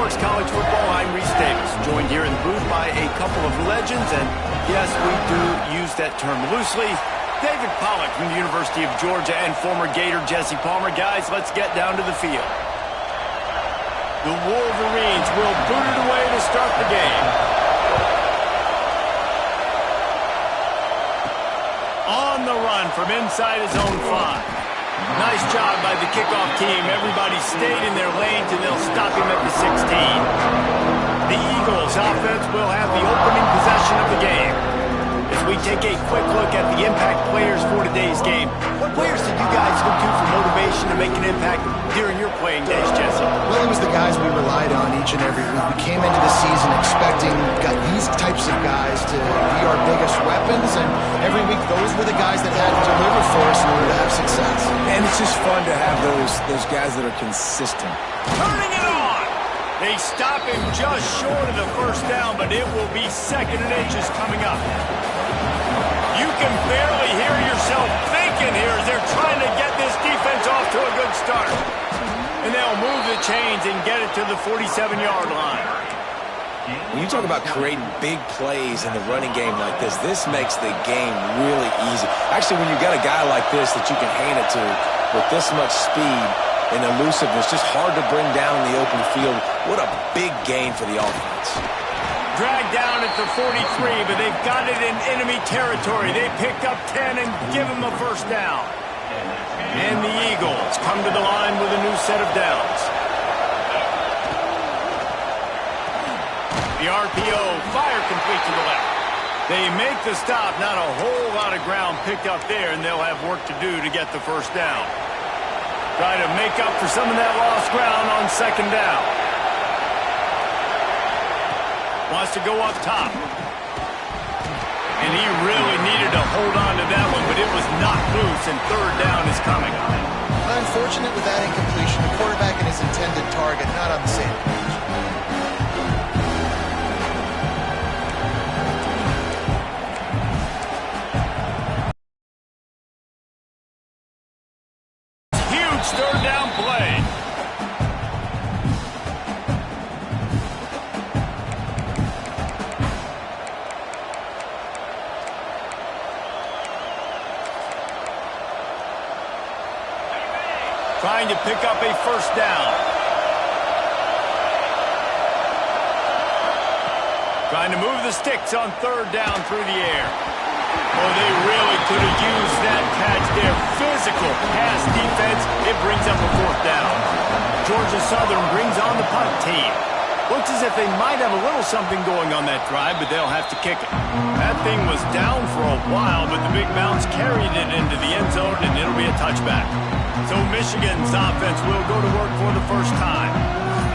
Sports College Football. I'm Reese Davis, joined here in the booth by a couple of legends, and yes, we do use that term loosely. David Pollack from the University of Georgia and former Gator Jesse Palmer. Guys, let's get down to the field. The Wolverines will boot it away to start the game. On the run from inside his own 5. Nice job by the kickoff team. Everybody stayed in their lanes, and they'll stop him at the 16. The Eagles offense will have the opening possession of the game. As we take a quick look at the impact players for today's game, what players did you guys look to for motivation to make an impact during your playing days, Jesse? Well, it was the guys we relied on each and every week. We came into the season expecting these types of guys to be our biggest weapons, and every week those were the guys that had to deliver for us in order to have success. And it's just fun to have those guys that are consistent. Turning it on! They stop him just short of the first down, but it will be 2nd and inches coming up. You can barely hear yourself thinking here as they're trying to get this defense off to a good start. And they'll move the chains and get it to the 47-yard line. When you talk about creating big plays in the running game like this makes the game really easy. Actually, when you've got a guy like this that you can hand it to with this much speed and elusiveness, just hard to bring down in the open field. What a big gain for the offense. Dragged down at the 43, but they've got it in enemy territory. They picked up 10 and give him a first down. And the Eagles come to the line with a new set of downs. The RPO, fire complete to the left. They make the stop, not a whole lot of ground picked up there, and they'll have work to do to get the first down. Try to make up for some of that lost ground on 2nd down. Wants to go up top. And he really needed to hold on to that one, but it was knocked loose, and 3rd down is coming. Unfortunate with that incompletion. The quarterback and his intended target not on the same page. Huge 3rd down play. Trying to pick up a first down. Trying to move the sticks on 3rd down through the air. Oh, they really could have used that catch there. Physical pass defense. It brings up a 4th down. Georgia Southern brings on the punt team. Looks as if they might have a little something going on that drive, but they'll have to kick it. That thing was down for a while, but the Big Mounts carried it into the end zone, and it'll be a touchback. So Michigan's offense will go to work for the first time.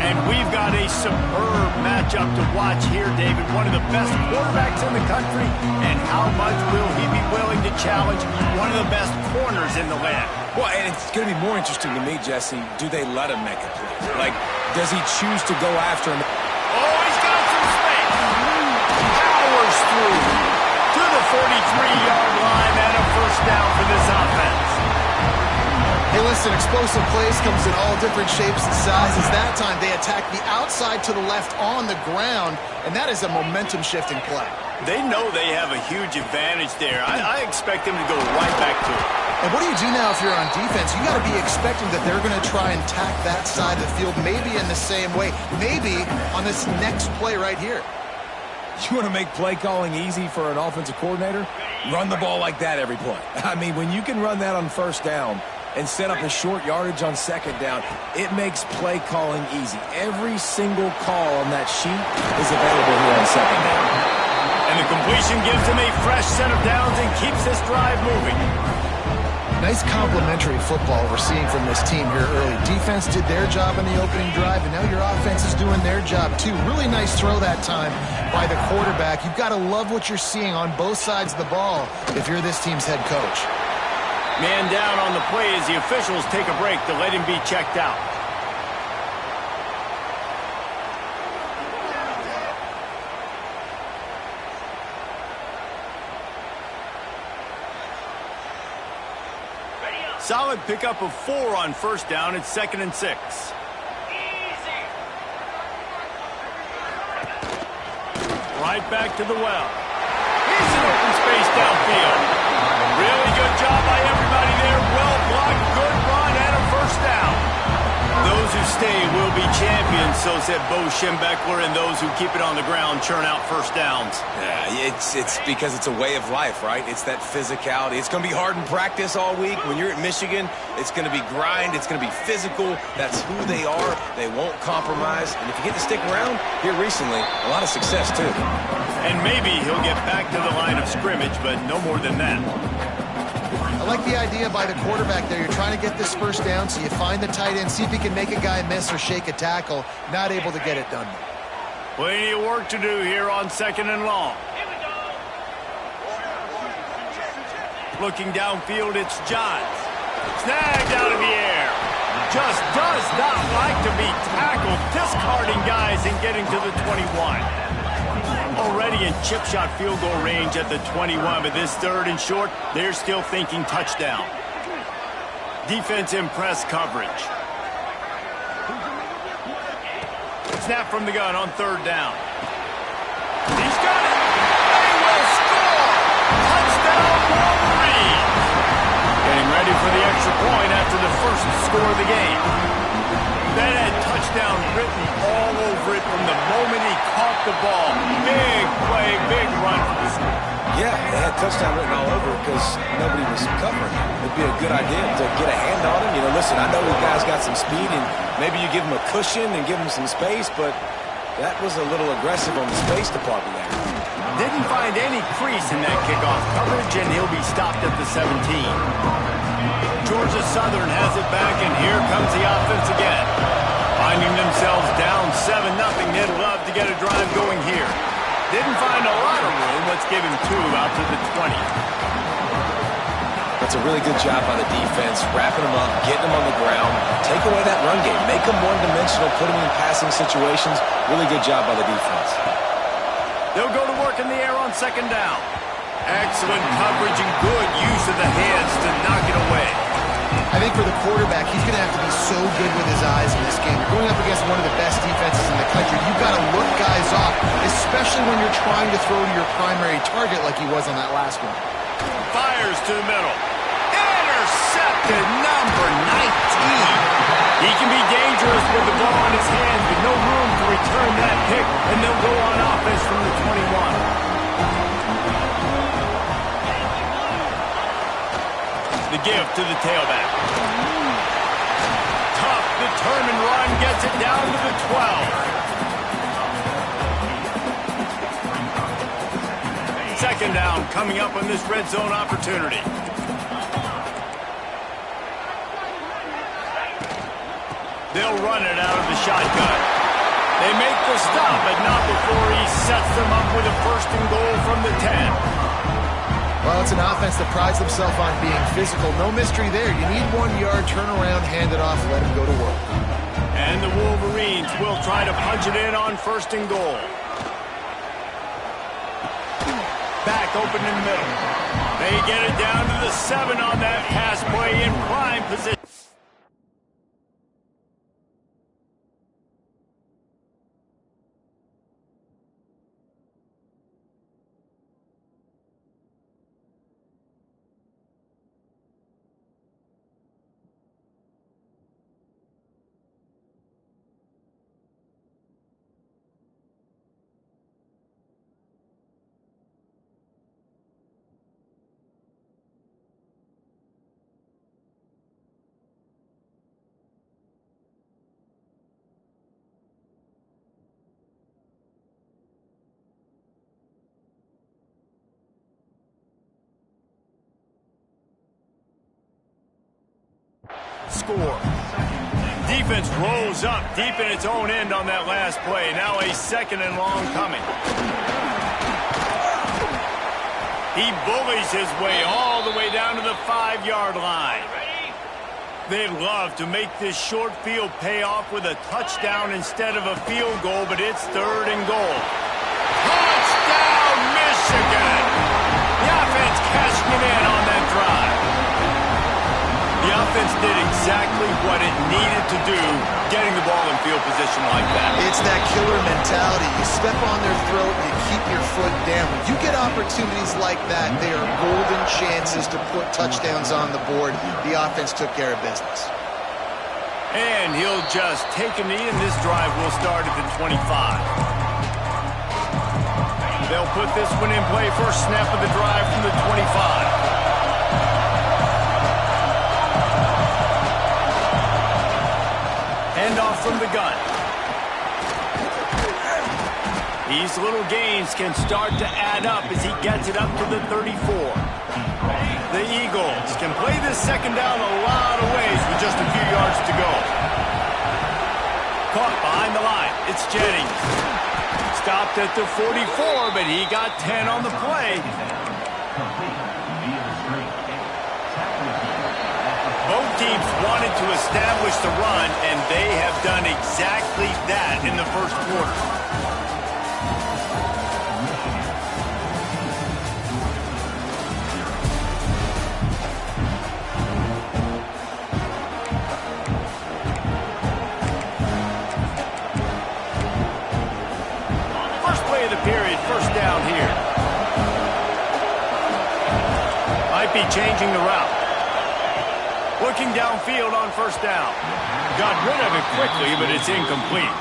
And we've got a superb matchup to watch here, David. One of the best quarterbacks in the country. And how much will he be willing to challenge one of the best corners in the land? Well, and it's going to be more interesting to me, Jesse, do they let him make a play? Like, does he choose to go after him? Oh, he's got some space. Powers through to the 43-yard line and a first down for this offense. Hey, listen, explosive plays comes in all different shapes and sizes. That time, they attack the outside to the left on the ground, and that is a momentum-shifting play. They know they have a huge advantage there. I expect them to go right back to it. And what do you do now if you're on defense? You got to be expecting that they're going to try and tack that side of the field, maybe in the same way, maybe on this next play right here. You want to make play calling easy for an offensive coordinator? Run the ball like that every play. I mean, when you can run that on 1st down and set up a short yardage on 2nd down, it makes play calling easy. Every single call on that sheet is available here on 2nd down. And the completion gives them a fresh set of downs and keeps this drive moving. Nice complementary football we're seeing from this team here early. Defense did their job in the opening drive, and now your offense is doing their job too. Really nice throw that time by the quarterback. You've got to love what you're seeing on both sides of the ball if you're this team's head coach. Man down on the play as the officials take a break to let him be checked out. Solid pickup of 4 on 1st down. It's 2nd and 6. right back to the well. Here's an open space downfield. Really good job by everybody there. Well blocked, good run, and a first down. Those who stay will be champions, so said Bo Schembechler, and those who keep it on the ground churn out first downs. Yeah, it's because it's a way of life, right? It's that physicality. It's going to be hard in practice all week. When you're at Michigan, it's going to be grind. It's going to be physical. That's who they are. They won't compromise. And if you get to stick around here recently, a lot of success, too. And maybe he'll get back to the line of scrimmage, but no more than that. I like the idea by the quarterback there. You're trying to get this first down, so you find the tight end, see if he can make a guy miss or shake a tackle. Not able to get it done. Plenty of work to do here on 2nd and long. Looking downfield, it's Johns. Snagged out of the air. Just does not like to be tackled, discarding guys and getting to the 21. Already in chip shot field goal range at the 21, but this 3rd and short, they're still thinking touchdown. Defense in press coverage. Snap from the gun on 3rd down. He's got it. They will score. Touchdown, Wolverines. Getting ready for the extra point after the first score of the game. That had touchdown written all over it from the moment he caught the ball. Big play, big run. Yeah, they had touchdown written all over it because nobody was covering him. It'd be a good idea to get a hand on him. You know, listen, I know these guys got some speed, and maybe you give him a cushion and give him some space, but that was a little aggressive on the space department there. Didn't find any crease in that kickoff coverage, and he'll be stopped at the 17. Georgia Southern has it back, and here comes the offense again. Finding themselves down 7-0, they'd love to get a drive going here. Didn't find a lot of room. Let's give him 2 out to the 20. That's a really good job by the defense, wrapping them up, getting them on the ground. Take away that run game. Make them one-dimensional, put them in passing situations. Really good job by the defense. They'll go to work in the air on 2nd down. Excellent coverage and good use of the hands to knock it away. I think for the quarterback, he's going to have to be so good with his eyes in this game. You're going up against one of the best defenses in the country. You've got to look guys off, especially when you're trying to throw to your primary target like he was on that last one. Fires to the middle. Intercepted, number 19. He can be dangerous with the ball in his hands, but no room to return that pick, and they'll go on offense from the 21. The give to the tailback. Tough, determined run gets it down to the 12. 2nd down coming up on this red zone opportunity. They'll run it out of the shotgun. They make the stop, but not before he sets them up with a 1st and goal from the 10. Well, it's an offense that prides themselves on being physical. No mystery there. You need 1 yard, turn around, hand it off, let him go to work. And the Wolverines will try to punch it in on 1st and goal. Back open in the middle. They get it down to the 7 on that pass play in prime position. Score. Defense rolls up deep in its own end on that last play. Now a 2nd and long coming. He bullies his way all the way down to the 5-yard line. They'd love to make this short field pay off with a touchdown instead of a field goal, but it's 3rd and goal. Touchdown, Michigan! The offense cashing it in on that drive. The offense did exactly what it needed to do, getting the ball in field position like that. It's that killer mentality. You step on their throat, you keep your foot down. When you get opportunities like that, they are golden chances to put touchdowns on the board. The offense took care of business. And he'll just take a knee, and this drive will start at the 25. They'll put this one in play. First snap of the drive from the 25. Handoff from the gun. These little gains can start to add up as he gets it up to the 34. The Eagles can play this second down a lot of ways with just a few yards to go. Caught behind the line. It's Jennings. Stopped at the 44, but he got 10 on the play. Both teams wanted to establish the run, and they have done exactly that in the first quarter. First play of the period, first down here. Might be changing the route. Looking downfield on first down. Got rid of it quickly, but it's incomplete.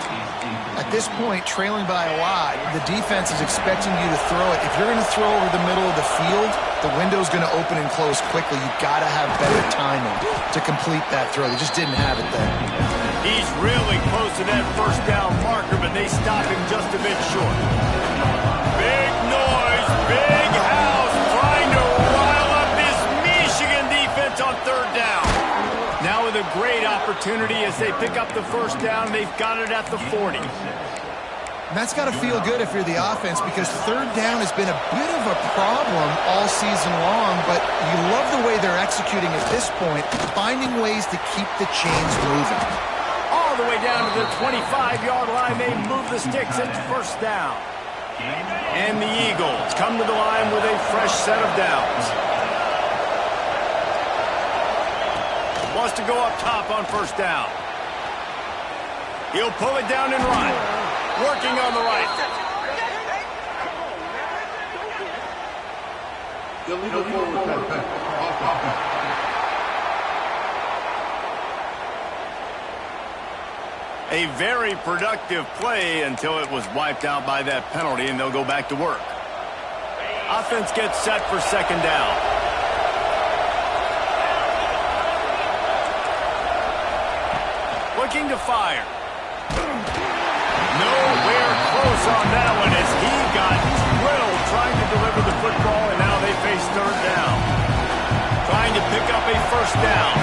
At this point, trailing by a lot, the defense is expecting you to throw it. If you're going to throw over the middle of the field, the window's going to open and close quickly. You've got to have better timing to complete that throw. They just didn't have it there. He's really close to that first down marker, but they stop him just a bit short. Big noise, big house, trying to rile up this Michigan defense on third down. Now with a great opportunity as they pick up the first down, they've got it at the 40. And that's got to feel good if you're the offense, because third down has been a bit of a problem all season long, but you love the way they're executing at this point, finding ways to keep the chains moving. All the way down to the 25-yard line, they move the sticks at first down. And the Eagles come to the line with a fresh set of downs. Wants to go up top on first down. He'll pull it down and run. Working on the right. A very productive play until it was wiped out by that penalty, and they'll go back to work. Offense gets set for second down. Looking to fire. Nowhere close on that one as he got drilled trying to deliver the football, and now they face third down. Trying to pick up a first down.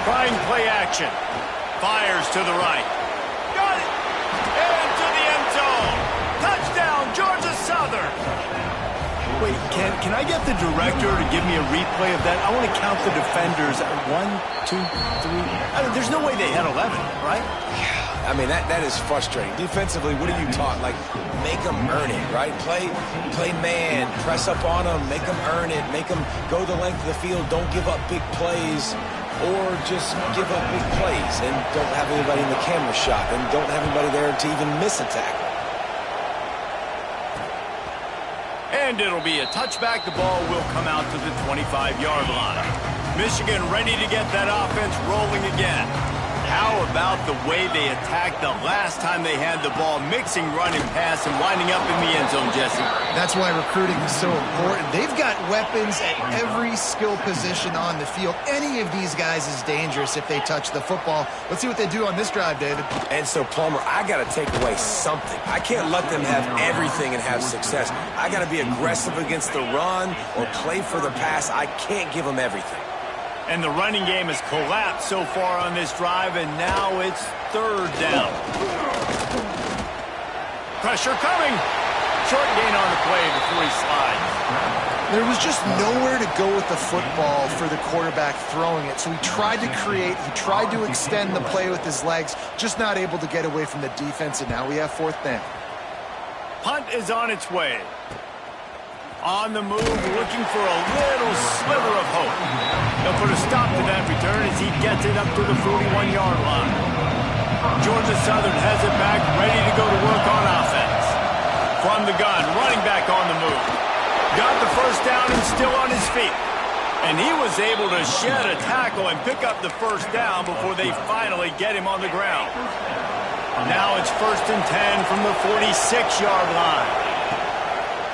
Trying play action. Fires to the right. Got it! Into the end zone. Touchdown, Georgia Southern. Wait, can I get the director to give me a replay of that? I want to count the defenders. 1, 2, 3. I mean, there's no way they had 11, right? I mean, that is frustrating. Defensively, what are you taught? Like, make them earn it, right? Play man, press up on them, make them earn it, make them go the length of the field, don't give up big plays, or just give up big plays and don't have anybody in the camera shot and don't have anybody there to even miss a tackle. And it'll be a touchback. The ball will come out to the 25-yard line. Michigan ready to get that offense rolling again. How about the way they attacked the last time they had the ball, mixing run and pass and winding up in the end zone, Jesse? That's why recruiting is so important. They've got weapons at every skill position on the field. Any of these guys is dangerous if they touch the football. Let's see what they do on this drive, David. And so, Plummer, I got to take away something. I can't let them have everything and have success. I got to be aggressive against the run or play for the pass. I can't give them everything. And the running game has collapsed so far on this drive, and now it's third down. Pressure coming. Short gain on the play before he slides. There was just nowhere to go with the football for the quarterback throwing it. So he tried to create, he tried to extend the play with his legs, just not able to get away from the defense, and now we have fourth down. Punt is on its way. On the move, looking for a little sliver of hope. They'll put a stop to that return as he gets it up to the 41-yard line. Georgia Southern has it back, ready to go to work on offense. From the gun, running back on the move. Got the first down and still on his feet. And he was able to shed a tackle and pick up the first down before they finally get him on the ground. Now it's 1st and 10 from the 46-yard line.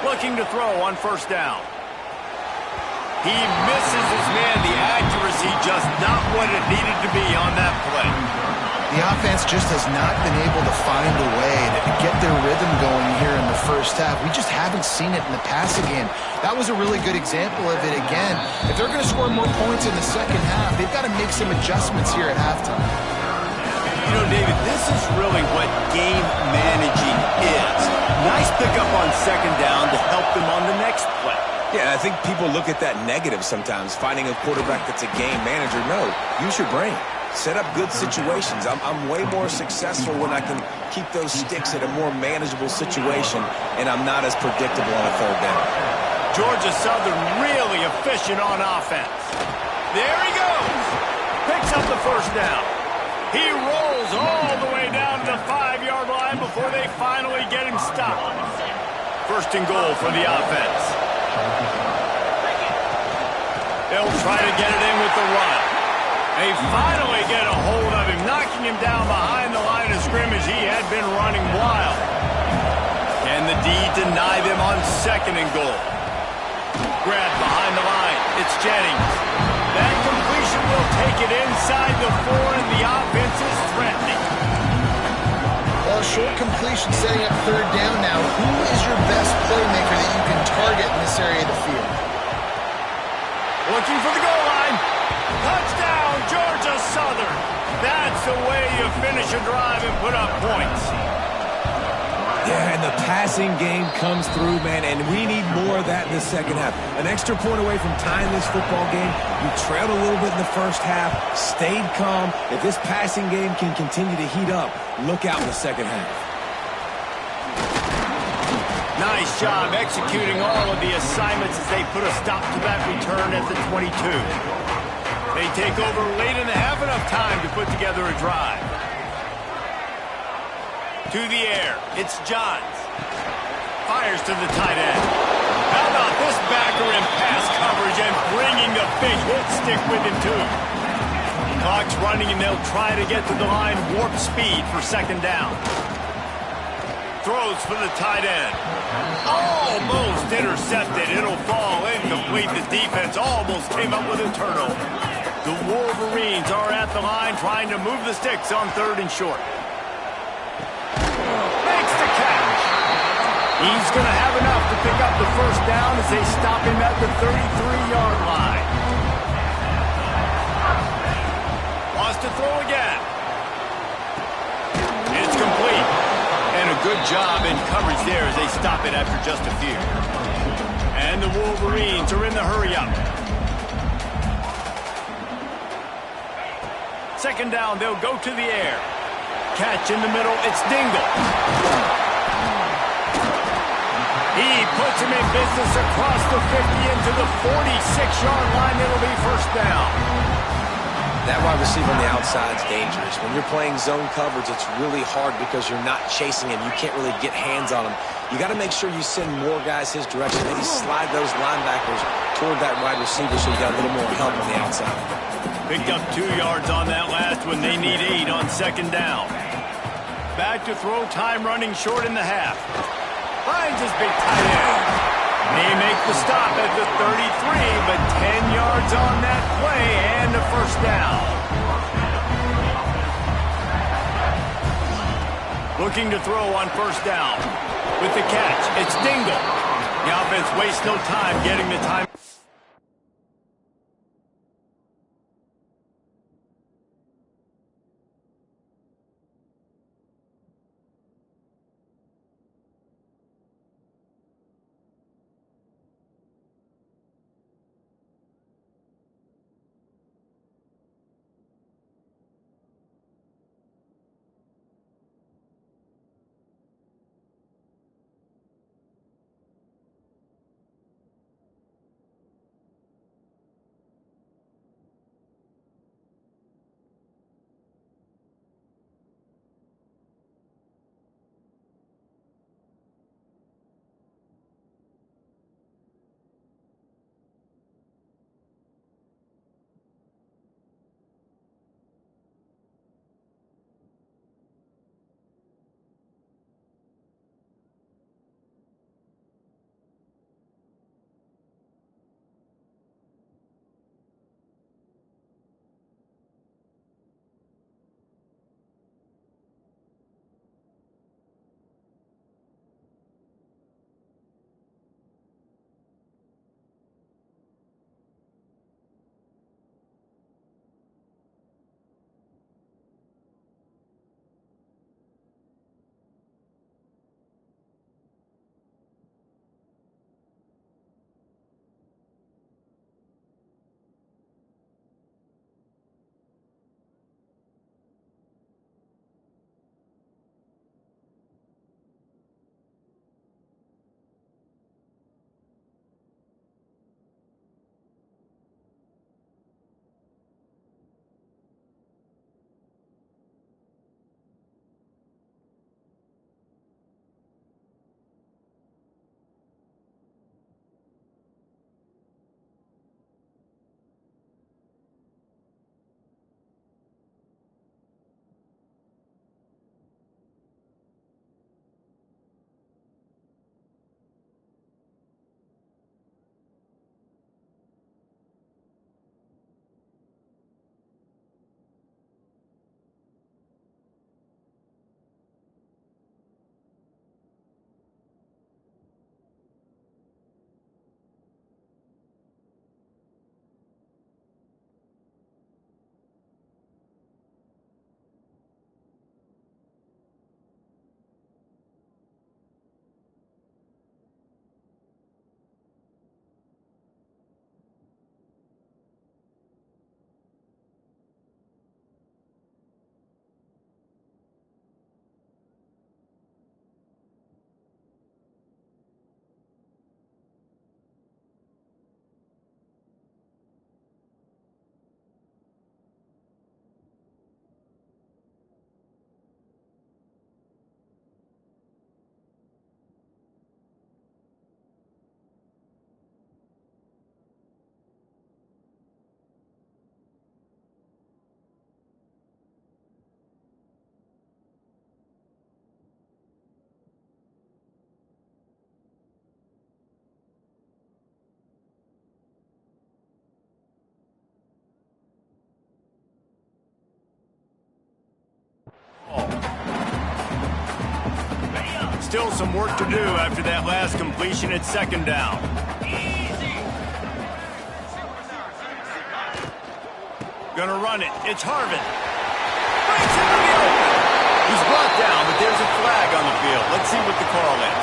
Looking to throw on first down. He misses his man. The accuracy just not what it needed to be on that play. The offense just has not been able to find a way to get their rhythm going here in the first half. We just haven't seen it in the passing game. That was a really good example of it again. If they're going to score more points in the second half, they've got to make some adjustments here at halftime. You know, David, this is really what game managing is. Nice pickup on second down to help them on the next play. Yeah, I think people look at that negative sometimes, finding a quarterback that's a game manager. No, use your brain. Set up good situations. I'm way more successful when I can keep those sticks at a more manageable situation, and I'm not as predictable on a third down. Georgia Southern really efficient on offense. There he goes. Picks up the first down. He rolls all the way down to the 5-yard line before they finally get him stopped. 1st and goal for the offense. They'll try to get it in with the run. They finally get a hold of him, knocking him down behind the line of scrimmage. He had been running wild. Can the D deny them on 2nd and goal? Grab behind the line. It's Jennings. That completion will take it inside the 4, and the offense is threatening. Well, short completion setting up 3rd down now. Who is your best playmaker that you can target in this area of the field? Looking for the goal line. Touchdown, Georgia Southern. That's the way you finish a drive and put up points. Yeah, and the passing game comes through, man, and we need more of that in the second half. An extra point away from tying this football game. You trailed a little bit in the first half, stayed calm. If this passing game can continue to heat up, look out in the second half. Nice job executing all of the assignments as they put a stop to that return at the 22. They take over late in the half, enough time to put together a drive. To the air, it's Johns. Fires to the tight end. How about this backer in pass coverage and bringing the big hit stick with him too. Clock's running and they'll try to get to the line warp speed for 2nd down. Throws for the tight end. Almost intercepted. It'll fall incomplete. The defense almost came up with a turnover. The Wolverines are at the line trying to move the sticks on 3rd and short. Makes the catch. He's going to have enough to pick up the first down as they stop him at the 33-yard line. Wants to throw again. It's complete. And a good job in coverage there as they stop it after just a few. And the Wolverines are in the hurry-up. 2nd down, they'll go to the air. Catch in the middle, it's Dingle. He puts him in business across the 50 into the 46-yard line. It'll be 1st down. That wide receiver on the outside is dangerous. When you're playing zone coverage, it's really hard because you're not chasing him. You can't really get hands on him. You got to make sure you send more guys his direction. Maybe slide those linebackers toward that wide receiver so you got a little more help on the outside. Picked up 2 yards on that last one. They need 8 on 2nd down. Back to throw, time running short in the half. Finds his big tight end. They make the stop at the 33, but 10 yards on that play and a 1st down. Looking to throw on 1st down. With the catch, it's Dingle. The offense wastes no time getting the time. still some work to do after that last completion at second down. Gonna run it. It's Harvin. Breaks into the open. He's brought down, but there's a flag on the field. Let's see what the call is.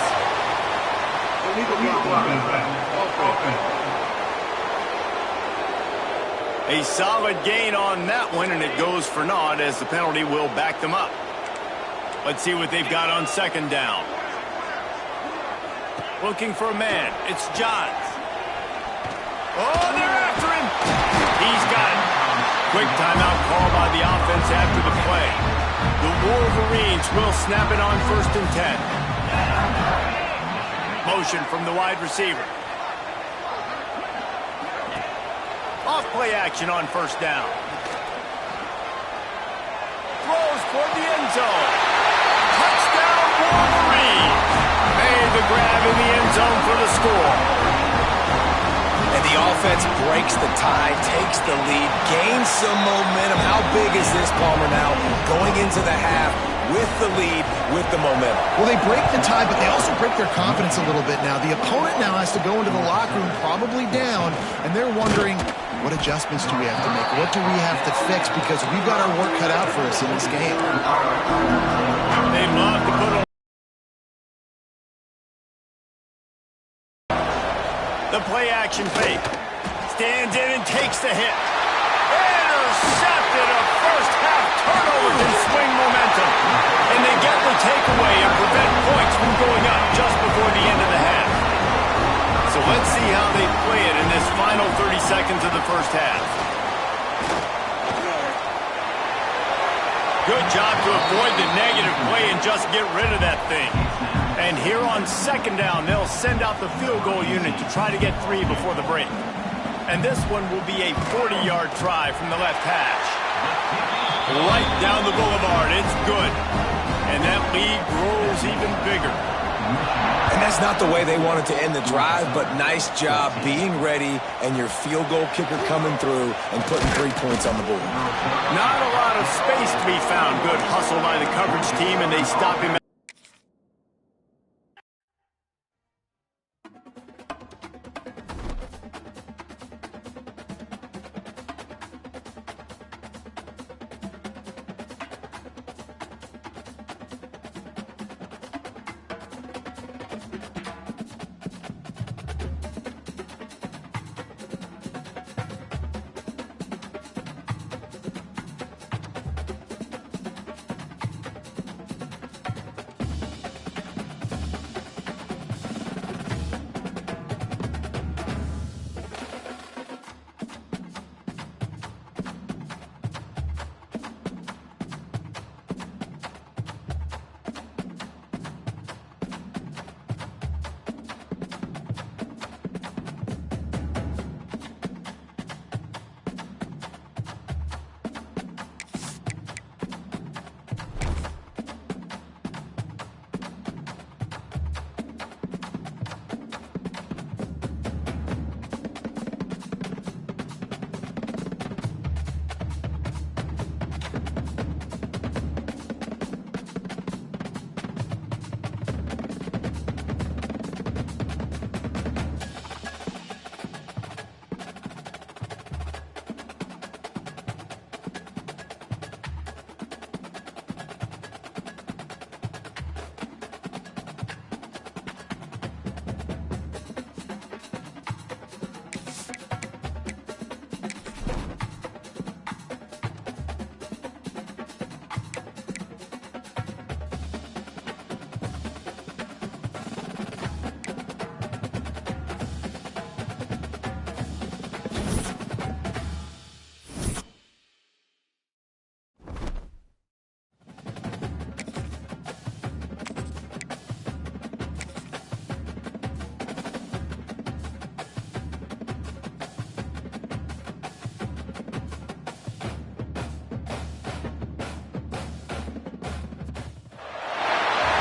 A solid gain on that one, and it goes for naught as the penalty will back them up. Let's see what they've got on second down. Looking for a man. It's Johns. Oh, they're after him. He's got it. Quick timeout call by the offense after the play. The Wolverines will snap it on 1st and 10. Motion from the wide receiver. Off play action on 1st down. Throws toward the end zone. Touchdown Wolverines. Made the grab in the end zone for the score. And the offense breaks the tie, takes the lead, gains some momentum. How big is this, Palmer, now? Going into the half with the lead, with the momentum. Well, they break the tie, but they also break their confidence a little bit now. The opponent now has to go into the locker room probably down, and they're wondering, what adjustments do we have to make? What do we have to fix? Because we've got our work cut out for us in this game. They'd love to put on the play action fake. Stands in and takes the hit. Intercepted. A first half turnover can swing momentum. And they get the takeaway and prevent points from going up just before the end of the half. So let's see how they play it in this final 30 seconds of the first half. Good job to avoid the negative play and just get rid of that thing. And here on second down, they'll send out the field goal unit to try to get 3 before the break. And this one will be a 40-yard try from the left hash. Right down the boulevard, it's good. And that lead grows even bigger. And that's not the way they wanted to end the drive, but nice job being ready and your field goal kicker coming through and putting 3 points on the board. Not a lot of space to be found. Good hustle by the coverage team, and they stop him.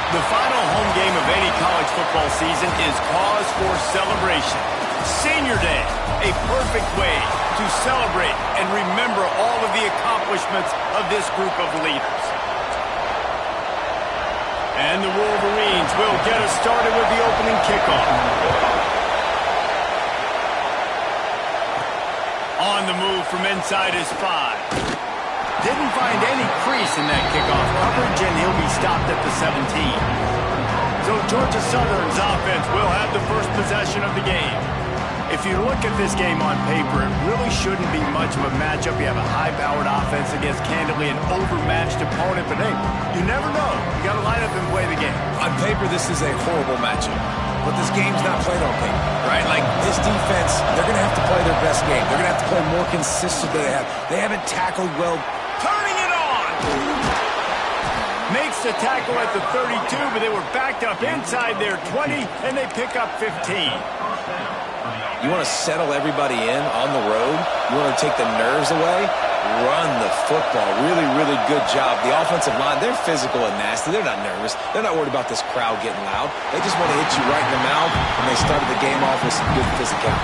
The final home game of any college football season is cause for celebration. Senior Day, a perfect way to celebrate and remember all of the accomplishments of this group of leaders. And the Wolverines will get us started with the opening kickoff. On the move from inside his 5. Didn't find any crease in that kickoff coverage, and he'll be stopped at the 17. So Georgia Southern's offense will have the first possession of the game. If you look at this game on paper, it really shouldn't be much of a matchup. You have a high-powered offense against, candidly, an overmatched opponent. But, hey, you never know. You got to line up and play the game. On paper, this is a horrible matchup. But this game's not played on paper, right? Like, this defense, they're going to have to play their best game. They're going to have to play more consistent than they have. They haven't tackled well. Turning it on! Makes the tackle at the 32, but they were backed up inside their 20, and they pick up 15. You want to settle everybody in on the road? You want to take the nerves away? Run the football. Really, really good job. The offensive line, they're physical and nasty. They're not nervous. They're not worried about this crowd getting loud. They just want to hit you right in the mouth, and they started the game off with some good physicality.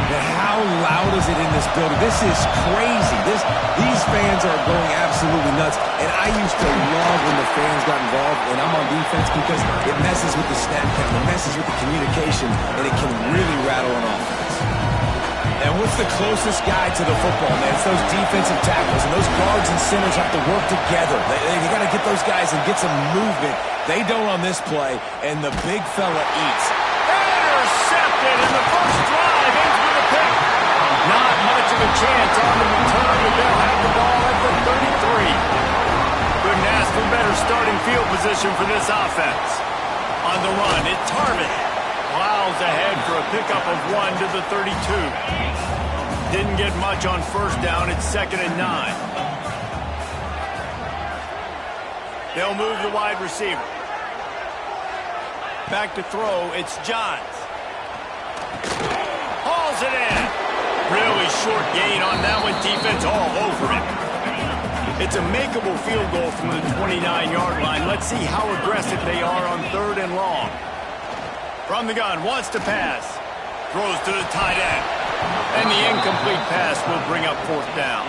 But how loud is it in this building? This is crazy. These fans are going absolutely nuts. And I used to love when the fans got involved when I'm on defense because it messes with the snap count, it messes with the communication, and it can really rattle an offense. And what's the closest guy to the football, man? It's those defensive tackles, and those guards and centers have to work together. They got to get those guys and get some movement. They don't on this play, and the big fella eats. Intercepted in the first drive into the pick. Not much of a chance on the return, but they'll have the ball at the 33. Couldn't ask for better starting field position for this offense. On the run, it's Tarvin. Plows ahead for a pickup of 1 to the 32. Didn't get much on first down. It's 2nd and 9. They'll move the wide receiver. Back to throw, it's Johns. Hauls it in. Really short gain on that one. Defense all over it. It's a makeable field goal from the 29-yard line. Let's see how aggressive they are on 3rd and long. From the gun, wants to pass. Throws to the tight end. And the incomplete pass will bring up 4th down.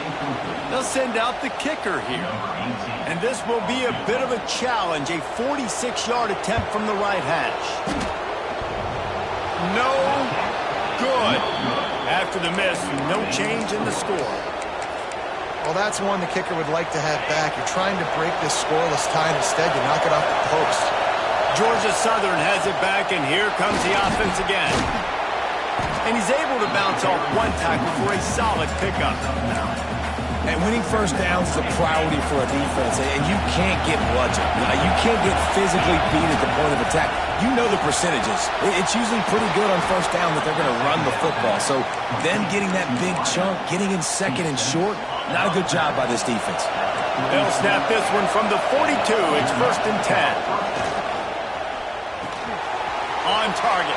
They'll send out the kicker here. And this will be a bit of a challenge, a 46-yard attempt from the right hash. No good. After the miss, no change in the score. Well, that's one the kicker would like to have back. You're trying to break this scoreless tie, and instead you knock it off the post. Georgia Southern has it back, and here comes the offense again. And he's able to bounce off one tackle for a solid pickup. And winning first downs is a priority for a defense, and you can't get bludgeoned. You can't get physically beat at the point of attack. You know the percentages. It's usually pretty good on first down that they're going to run the football. So them getting that big chunk, getting in 2nd and short, not a good job by this defense. They'll snap this one from the 42. It's 1st and 10. On target.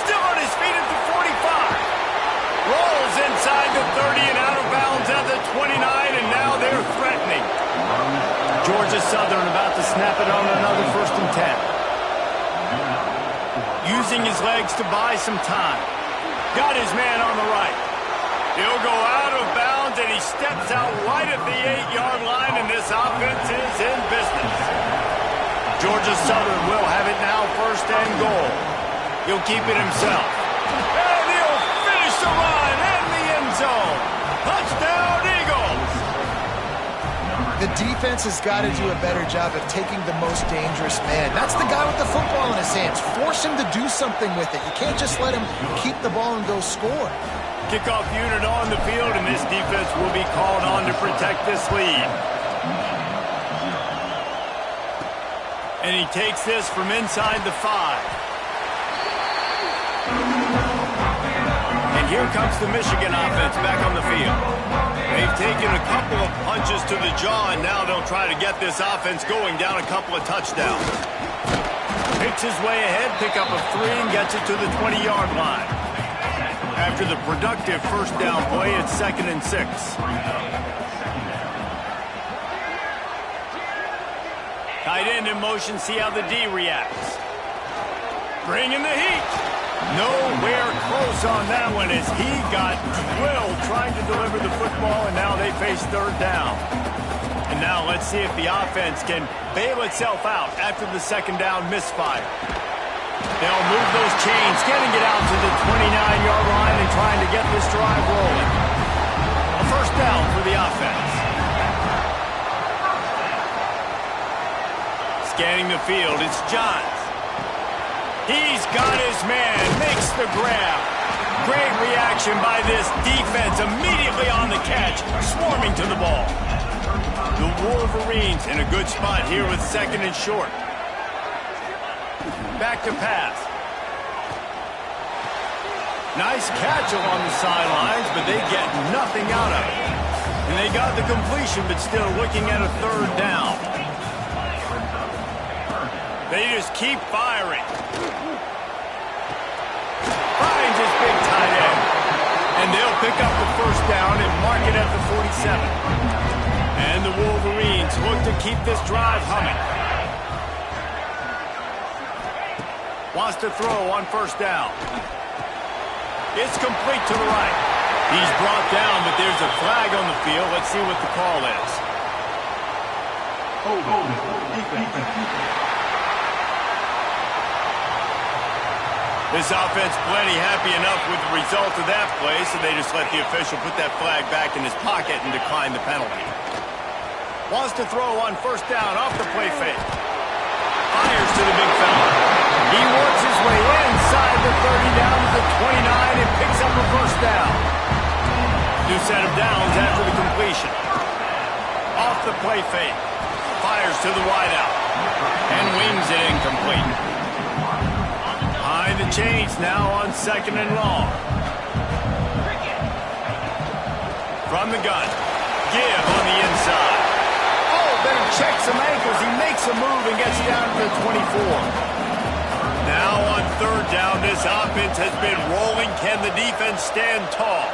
Still on his feet at the 45. Rolls inside the 30 and out of bounds at the 29, and now they're threatening. Georgia Southern about to snap it on another 1st and 10. Using his legs to buy some time. Got his man on the right. He'll go out of bounds, and he steps out right at the 8-yard line, and this offense is in business. Georgia Southern will have it now, 1st and goal. He'll keep it himself. And he'll finish the run in the end zone. Touchdown, Eagles! The defense has got to do a better job of taking the most dangerous man. That's the guy with the football in his hands. Force him to do something with it. You can't just let him keep the ball and go score. Kickoff unit on the field, and this defense will be called on to protect this lead. And he takes this from inside the 5. And here comes the Michigan offense back on the field. They've taken a couple of punches to the jaw, and now they'll try to get this offense going down a couple of touchdowns. Picks his way ahead, pick up a 3, and gets it to the 20-yard line. After the productive first down play, it's 2nd and 6. Tight end in motion, see how the D reacts. Bringing the heat. Nowhere close on that one as he got drilled trying to deliver the football, and now they face 3rd down. And now let's see if the offense can bail itself out after the second down misfire. They'll move those chains, getting it out to the 29-yard line and trying to get this drive rolling. A first down for the offense. Scanning the field, it's Johns. He's got his man, makes the grab. Great reaction by this defense, immediately on the catch, swarming to the ball. The Wolverines in a good spot here with second and short. Back to pass. Nice catch along the sidelines, but they get nothing out of it. And they got the completion, but still looking at a third down. They just keep firing. Finds his big tight end. And they'll pick up the first down and mark it at the 47. And the Wolverines look to keep this drive humming. Wants to throw on first down. It's complete to the right. He's brought down, but there's a flag on the field. Let's see what the call is. This offense plenty happy enough with the result of that play, so they just let the official put that flag back in his pocket and decline the penalty. Wants to throw on first down off the play fake. Fires to the big fella. He works his way inside the 30 down to the 29 and picks up a first down. New set of downs after the completion. Off the play fake. Fires to the wideout. And wings it incomplete. Behind the chains now on second and long. From the gun. Give on the inside. Oh, better check some ankles. He makes a move and gets down to the 24. Now on third down, this offense has been rolling. Can the defense stand tall?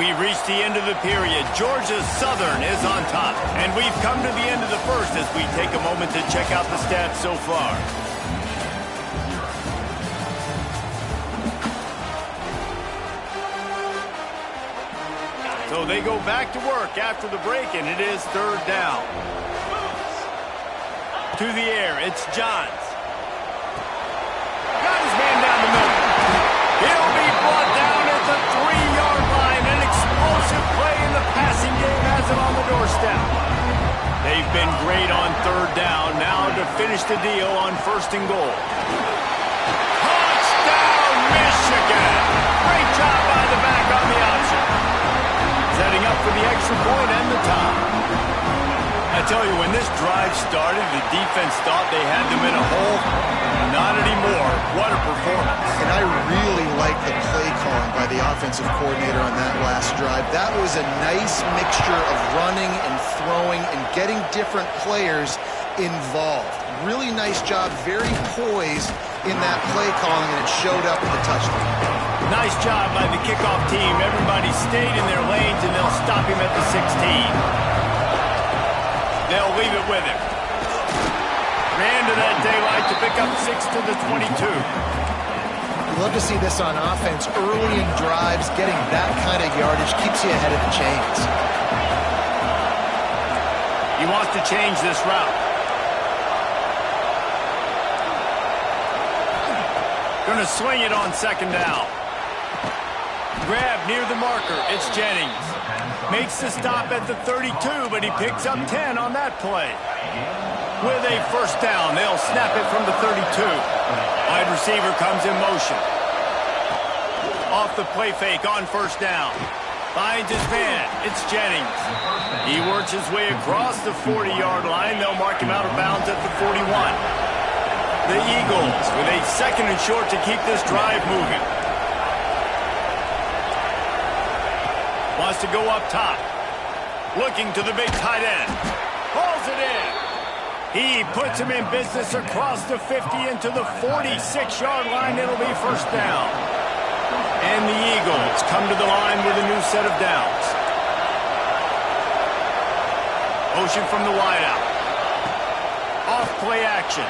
We've reached the end of the period. Georgia Southern is on top. And we've come to the end of the first as we take a moment to check out the stats so far. So they go back to work after the break, and it is third down. To the air, it's Johns. Got his man down the middle. He'll be brought down at the 3-yard line. An explosive play in the passing game has him on the doorstep. They've been great on third down. Now to finish the deal on first and goal. Touchdown, Michigan! Great job by the back on the option. Setting up for the extra point and the tie. I tell you, when this drive started, the defense thought they had them in a hole. Not anymore. What a performance. And I really like the play calling by the offensive coordinator on that last drive. That was a nice mixture of running and throwing and getting different players involved. Really nice job, very poised in that play calling, and it showed up with the touchdown. Nice job by the kickoff team. Everybody stayed in their lanes, and they'll stop him at the 16. They'll leave it with him. Ran to that daylight to pick up 6 to the 22. You love to see this on offense. Early in drives, getting that kind of yardage keeps you ahead of the chains. He wants to change this route. Going to swing it on second down. Grab near the marker. It's Jennings. Makes the stop at the 32, but he picks up 10 on that play. With a first down, they'll snap it from the 32. Wide receiver comes in motion. Off the play fake on first down. Finds his man. It's Jennings. He works his way across the 40-yard line. They'll mark him out of bounds at the 41. The Eagles with a second and short to keep this drive moving. Wants to go up top. Looking to the big tight end. Pulls it in. He puts him in business across the 50 into the 46-yard line. It'll be first down. And the Eagles come to the line with a new set of downs. Motion from the wideout. Off play action.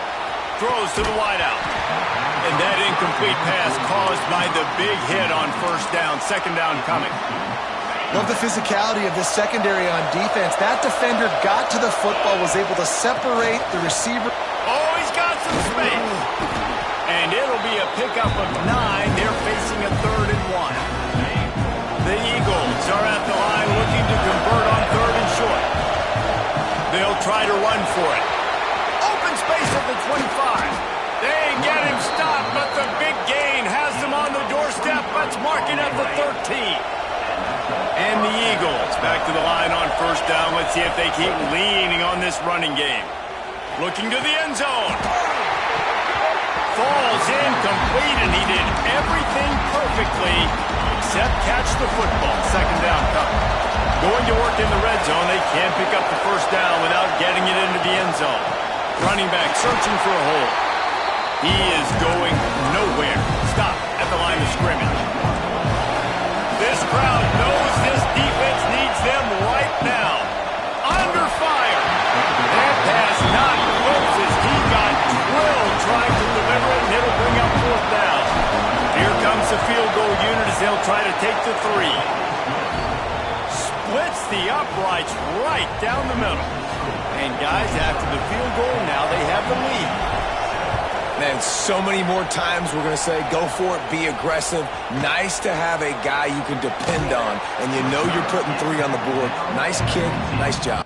Throws to the wideout. And that incomplete pass caused by the big hit on first down. Second down coming. Love the physicality of this secondary on defense. That defender got to the football, was able to separate the receiver. Oh, he's got some space. And it'll be a pickup of 9. They're facing a 3rd and 1. The Eagles are at the line looking to convert on 3rd and short. They'll try to run for it. Open space at the 25. They get him stopped, but the big gain has them on the doorstep. Let's mark it at the 13. And the Eagles back to the line on 1st down. Let's see if they keep leaning on this running game. Looking to the end zone. Falls incomplete, and he did everything perfectly except catch the football. 2nd down cover. Going to work in the red zone. They can't pick up the 1st down without getting it into the end zone. Running back searching for a hole. He is going nowhere. Stop at the line of scrimmage. This crowd knows this defense needs them right now. Under fire. That pass not close as he got drilled trying to deliver it, and it'll bring up 4th down. Here comes the field goal unit as they'll try to take the 3. Splits the uprights right down the middle. And guys, after the field goal, now they have the lead. Man, so many more times we're going to say, go for it, be aggressive. Nice to have a guy you can depend on, and you know you're putting 3 on the board. Nice kick, nice job.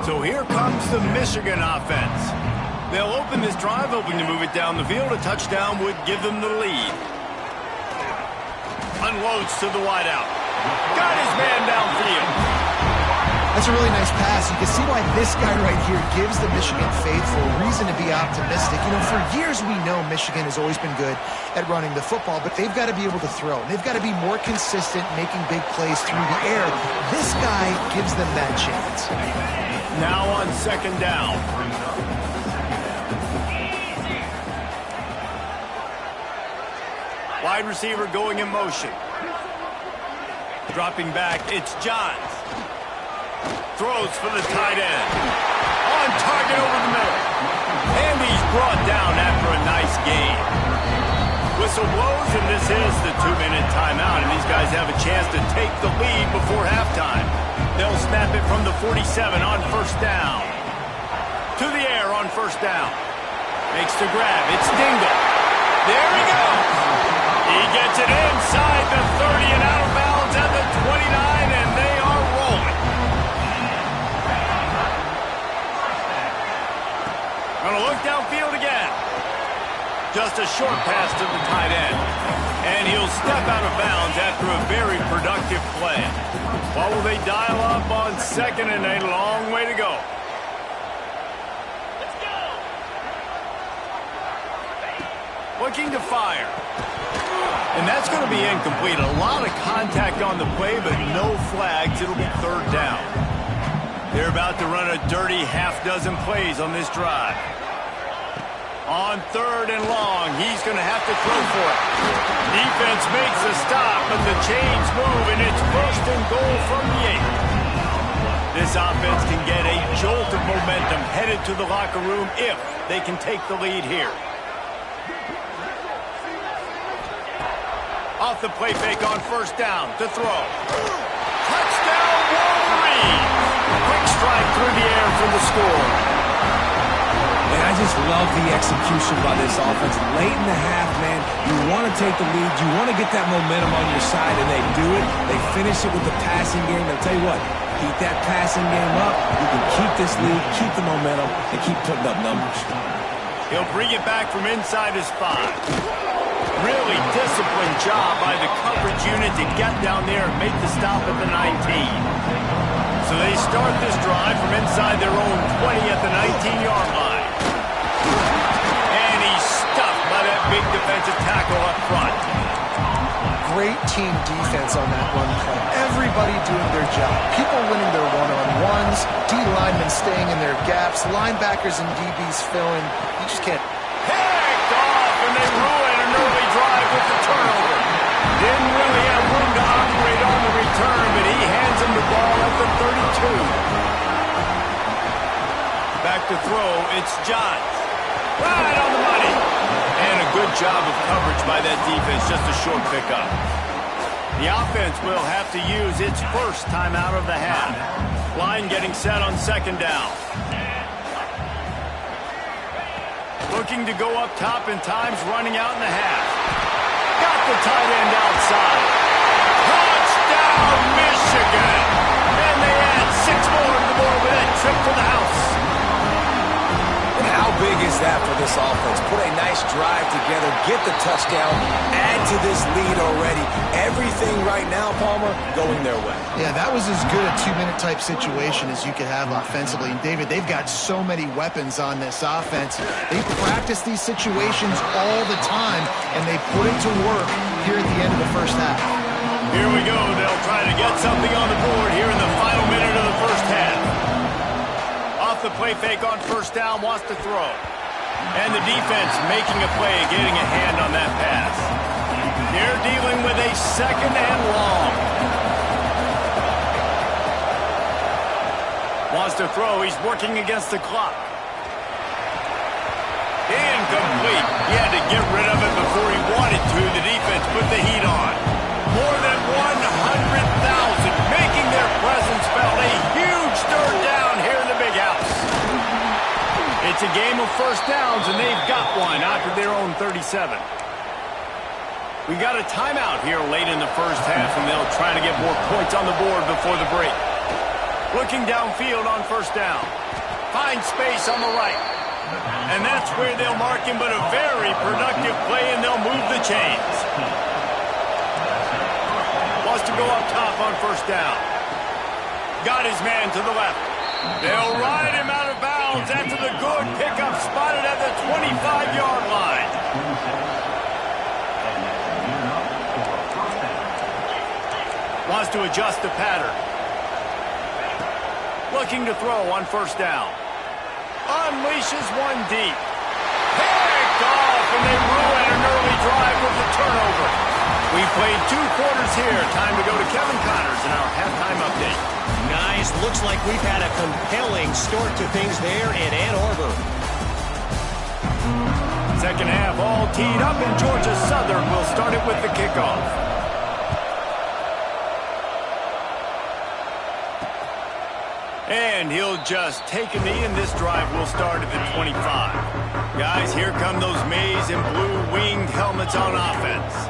So here comes the Michigan offense. They'll open this drive, hoping to move it down the field. A touchdown would give them the lead. Unloads to the wideout. Got his man downfield. That's a really nice pass. You can see why this guy right here gives the Michigan faithful reason to be optimistic. You know, for years we know Michigan has always been good at running the football, but they've got to be able to throw. They've got to be more consistent making big plays through the air. This guy gives them that chance. Now on 2nd down. Wide receiver going in motion. Dropping back, it's Johns. Throws for the tight end. On target over the middle. And he's brought down after a nice gain. Whistle blows, and this is the 2-minute timeout, and these guys have a chance to take the lead before halftime. They'll snap it from the 47 on 1st down. To the air on 1st down. Makes the grab. It's Dingle. There he goes. He gets it inside the 30 and out of bounds at the 29, and they are rolling. Gonna look downfield again. Just a short pass to the tight end. And he'll step out of bounds after a very productive play. What will they dial up on 2nd and a long way to go? Let's go. Looking to fire. And that's going to be incomplete. A lot of contact on the play, but no flags. It'll be 3rd down. They're about to run a dirty half-dozen plays on this drive. On 3rd and long, he's going to have to throw for it. Defense makes a stop, but the chains move, and it's 1st and goal from the 8. This offense can get a jolt of momentum headed to the locker room if they can take the lead here. Off the play fake on 1st down to throw. Touchdown, Wolverine! Quick strike through the air for the score. And I just love the execution by this offense. Late in the half, man, you want to take the lead. You want to get that momentum on your side, and they do it. They finish it with the passing game. And I'll tell you what, keep that passing game up. You can keep this lead, keep the momentum, and keep putting up numbers. He'll bring it back from inside his 5. Really disciplined job by the coverage unit to get down there and make the stop at the 19. So they start this drive from inside their own 20 at the 19-yard line. And he's stuffed by that big defensive tackle up front. Great team defense on that run play. Everybody doing their job. People winning their one-on-ones, D linemen staying in their gaps, linebackers and DBs filling. You just can't. Picked off, and they ruin an early drive with the turnover. Didn't really have room to operate on the return, but he hands him the ball at the 32. Back to throw, it's Johns. Right on the money. And a good job of coverage by that defense, just a short pickup. The offense will have to use its first timeout of the half. Line getting set on second down. Looking to go up top in times running out in the half. Got the tight end outside. Touchdown, Michigan! And they add 6 more to the board with that trip to the house. And how big is that for this offense? Put a nice drive together, get the touchdown, add to this lead already. Everything right now, Palmer, going their way. Yeah, that was as good a 2-minute type situation as you could have offensively. And David, they've got so many weapons on this offense. They practice these situations all the time, and they put it to work here at the end of the first half. Here we go. They'll try to get something on the board here in the final minute of the first half. Off the play fake on first down, wants to throw. And the defense making a play, getting a hand on that pass. They're dealing with a second and long. Wants to throw. He's working against the clock. Incomplete. He had to get rid of it before he wanted to. The defense put the heat on. More than 100,000 making their presence felt. A huge third down here in the big house. It's a game of first downs, and they've got one out of their own 37. We got a timeout here late in the first half, and they'll try to get more points on the board before the break. Looking downfield on first down. Finds space on the right. And that's where they'll mark him, but a very productive play, and they'll move the chains. Wants to go up top on first down. Got his man to the left. They'll ride him out of bounds after the good pickup spotted at the 25-yard line. Wants to adjust the pattern. Looking to throw on first down. Unleashes one deep. Picked off, and they ruin an early drive with the turnover. We played 2 quarters here. Time to go to Kevin Connors in our halftime update. Guys, looks like we've had a compelling start to things there in Ann Arbor. Second half all teed up, and Georgia Southern will start it with the kickoff. And he'll just take a knee, and this drive will start at the 25. Guys, here come those maize and blue winged helmets on offense.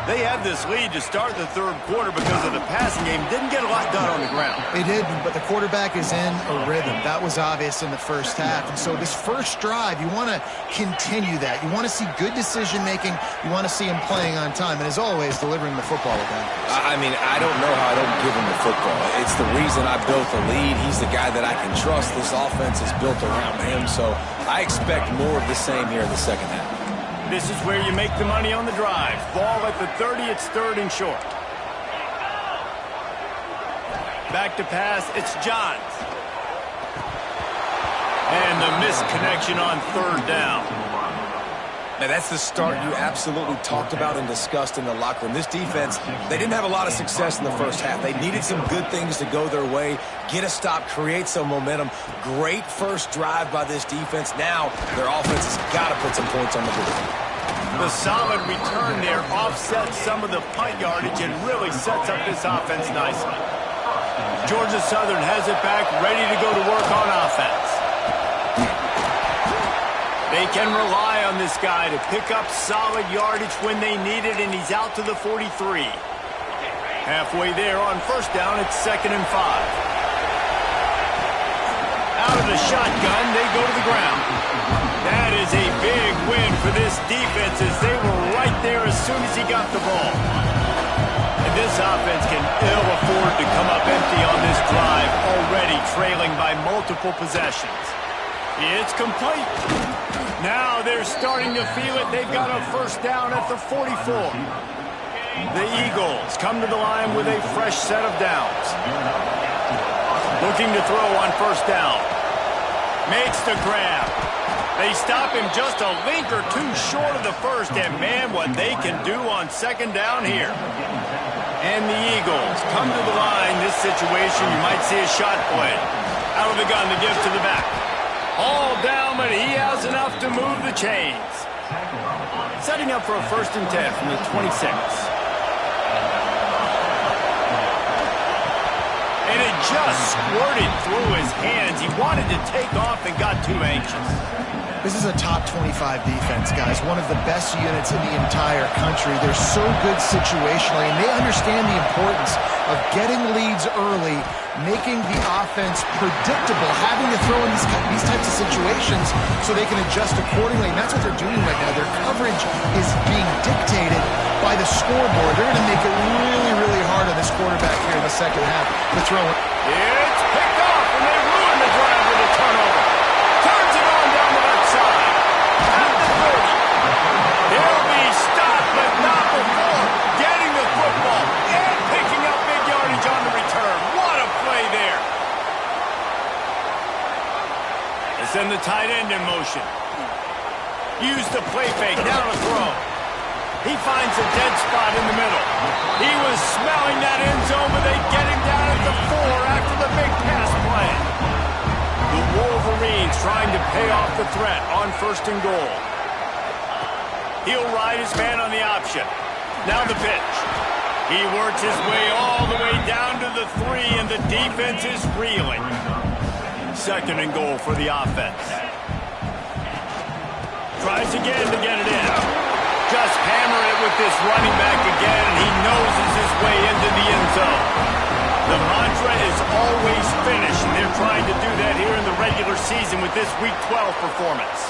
They had this lead to start the third quarter because of the passing game. Didn't get a lot done on the ground. They did, but the quarterback is in a rhythm. That was obvious in the first half. And so this first drive, you want to continue that. You want to see good decision-making. You want to see him playing on time. And as always, delivering the football with accuracy. I mean, I don't know how I don't give him the football. It's the reason I built the lead. He's the guy that I can trust. This offense is built around him. So I expect more of the same here in the second half. This is where you make the money on the drive. Ball at the 30, it's third and short. Back to pass, it's Johns. And the misconnection on third down. Now, that's the start you absolutely talked about and discussed in the locker room. This defense, they didn't have a lot of success in the first half. They needed some good things to go their way, get a stop, create some momentum. Great first drive by this defense. Now, their offense has got to put some points on the board. The solid return there offsets some of the punt yardage and really sets up this offense nicely. Georgia Southern has it back, ready to go to work on offense. They can rely on this guy to pick up solid yardage when they need it, and he's out to the 43. Halfway there on first down, it's 2nd and 5. Out of the shotgun, they go to the ground. That is a big win for this defense as they were right there as soon as he got the ball. And this offense can ill afford to come up empty on this drive, already trailing by multiple possessions. It's complete. Now they're starting to feel it. They've got a first down at the 44. The Eagles come to the line with a fresh set of downs. Looking to throw on first down. Makes the grab. They stop him just a link or two short of the first, and man, what they can do on second down here. And the Eagles come to the line. This situation, you might see a shot play. Out of the gun to give to the back. All down, but he has enough to move the chains. Setting up for a 1st and 10 from the 26. And it just squirted through his hands. He wanted to take off and got too anxious. This is a top 25 defense, guys. One of the best units in the entire country. They're so good situationally, and they understand the importance of getting leads early, making the offense predictable, having to throw in these types of situations so they can adjust accordingly. And that's what they're doing right now. Their coverage is being dictated by the scoreboard. They're going to make it really, really hard on this quarterback here in the second half to throw it. It's picked off, and they ruin the drive with a turnover. Turns it on down the left side. At the 30. They'll be stopped, but not before getting the football and picking up big yardage on the return. What a play there. They send the tight end in motion. Use the play fake. Now to throw. He finds a dead spot in the middle. He was smelling that end zone, but they get him down at the 4 after the big pass play. The Wolverines trying to pay off the threat on 1st and goal. He'll ride his man on the option. Now the pitch. He works his way all the way down to the 3, and the defense is reeling. 2nd and goal for the offense. Tries again to get it in. Just hammer it with this running back again, and he noses his way into the end zone. The mantra is always finish, and they're trying to do that here in the regular season with this Week 12 performance.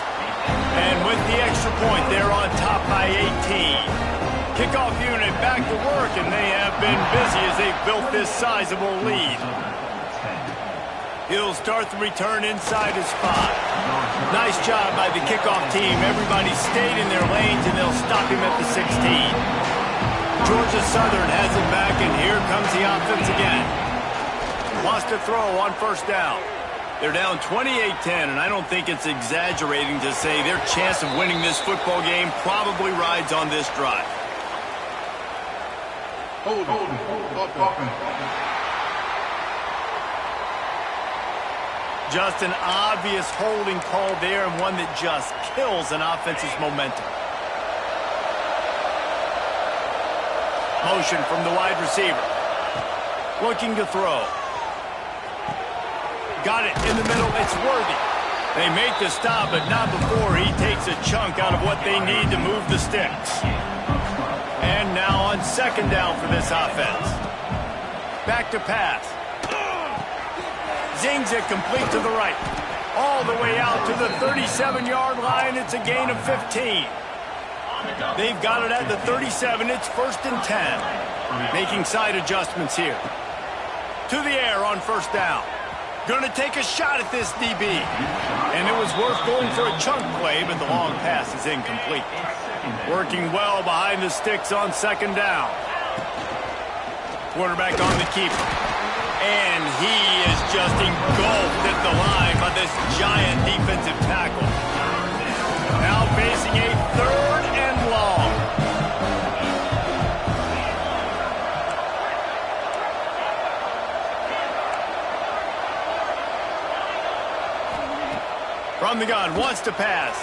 And with the extra point, they're on top by 18. Kickoff unit back to work, and they have been busy as they've built this sizable lead. He'll start the return inside his spot. Nice job by the kickoff team. Everybody stayed in their lanes, and they'll stop him at the 16. Georgia Southern has it back, and here comes the offense again. Wants to throw on first down. They're down 28-10, and I don't think it's exaggerating to say their chance of winning this football game probably rides on this drive. Hold on. Just an obvious holding call there, and one that just kills an offense's momentum. Motion from the wide receiver. Looking to throw. Got it in the middle. It's Worthy. They make the stop, but not before he takes a chunk out of what they need to move the sticks. And now on 2nd down for this offense. Back to pass. Zings it complete to the right. All the way out to the 37-yard line. It's a gain of 15. They've got it at the 37. It's 1st and 10. Making side adjustments here. To the air on first down. Going to take a shot at this DB. And it was worth going for a chunk play, but the long pass is incomplete. Working well behind the sticks on 2nd down. Quarterback on the keeper. And he is just engulfed at the line by this giant defensive tackle. Now facing a 3rd and long. From the gun, wants to pass.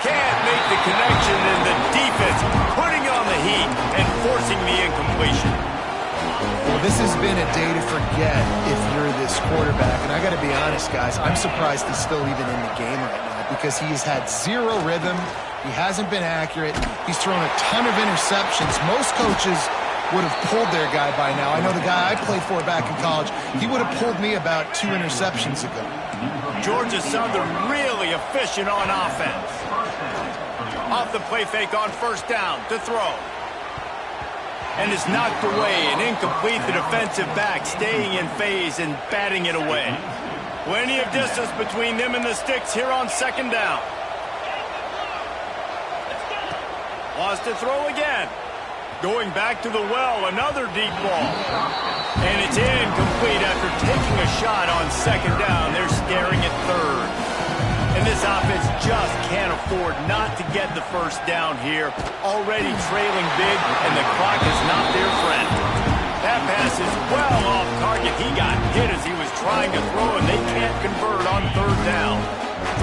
Can't make the connection, and the defense putting on the heat and forcing the incompletion. Well, this has been a day to forget if you're this quarterback. And I got to be honest, guys, I'm surprised he's still even in the game right now. because he has had zero rhythm. He hasn't been accurate. He's thrown a ton of interceptions. Most coaches would have pulled their guy by now. I know the guy I played for back in college, he would have pulled me about 2 interceptions ago. Georgia Southern really efficient on offense. Off the play fake on first down to throw. And is knocked away and incomplete. The defensive back staying in phase and batting it away. Plenty of distance between them and the sticks here on second down. Wants to throw again. Going back to the well, another deep ball. And it's incomplete after taking a shot on second down. They're staring at third. And this offense just can't afford not to get the first down here. Already trailing big, and the clock is not their friend. That pass is well off target. He got hit as he was trying to throw, and they can't convert on third down.